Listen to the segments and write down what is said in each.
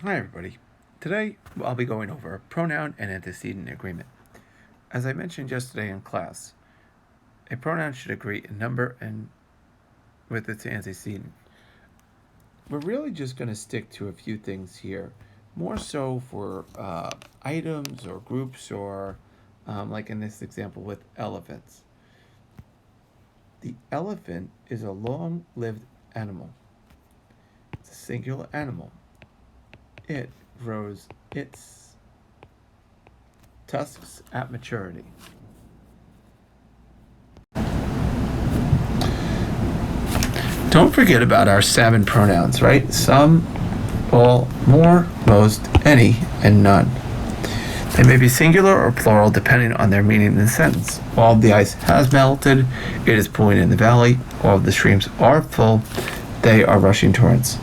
Hi everybody. Today I'll be going over pronoun and antecedent agreement. As I mentioned yesterday in class, a pronoun should agree in number and with its antecedent. We're really just going to stick to a few things here, more so for items or groups or like in this example with elephants. The elephant is a long-lived animal. It's a singular animal. It grows its tusks at maturity. Don't forget about our 7 pronouns, right? Some, all, more, most, any, and none. They may be singular or plural depending on their meaning in the sentence. All of the ice has melted. It is pouring in the valley. All of the streams are full. They are rushing torrents.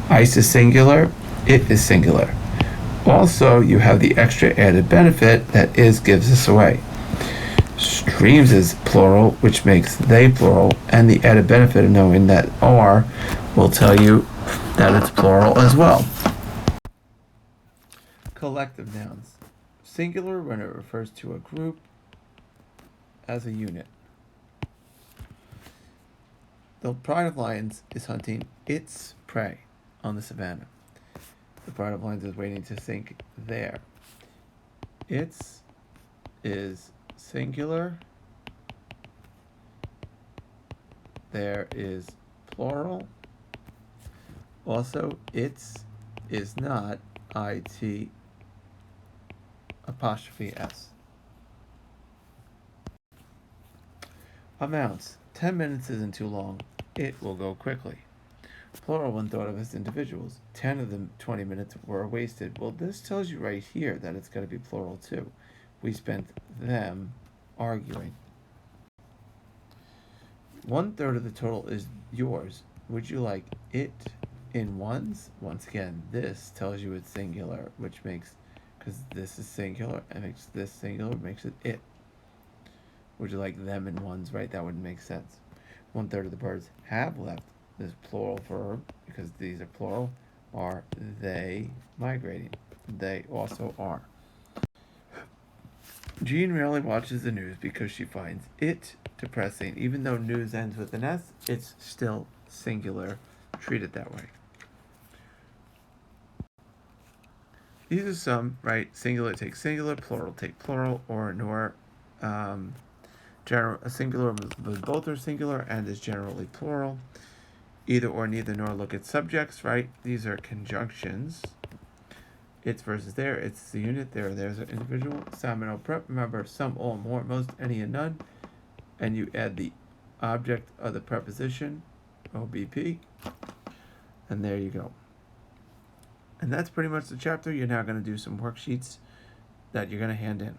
Ice is singular. It is singular. Also, you have the extra added benefit that is gives us away. Streams is plural, which makes they plural, and the added benefit of knowing that are will tell you that it's plural as well. Collective nouns. Singular when it refers to a group as a unit. The pride of lions is hunting its prey on the savannah. The pride of lions is waiting to sink there. Its is singular. There is plural. Also, its is not it apostrophe s. Amounts. 10 minutes isn't too long. It will go quickly. Plural when thought of as individuals. 10 of the 20 minutes were wasted. Well, this tells you right here that it's got to be plural too. We spent them arguing. 1/3 of the total is yours. Would you like it in ones? Once again, this tells you it's singular, which makes, because this is singular and makes this singular, makes it it. Would you like them in ones, right? That wouldn't make sense. 1/3 of the birds have left. This plural verb, because these are plural, are they migrating. They also are. Jean rarely watches the news because she finds it depressing. Even though news ends with an S, it's still singular. Treat it that way. These are some, right? Singular take singular, plural take plural, or nor. A singular when both are singular and is generally plural. Either or, neither nor look at subjects, right? These are conjunctions. It's versus there, it's the unit, there's an individual. Some and all prep. Remember, some, all, more, most, any, and none. And you add the object of the preposition, OBP. And there you go. And that's pretty much the chapter. You're now going to do some worksheets that you're going to hand in.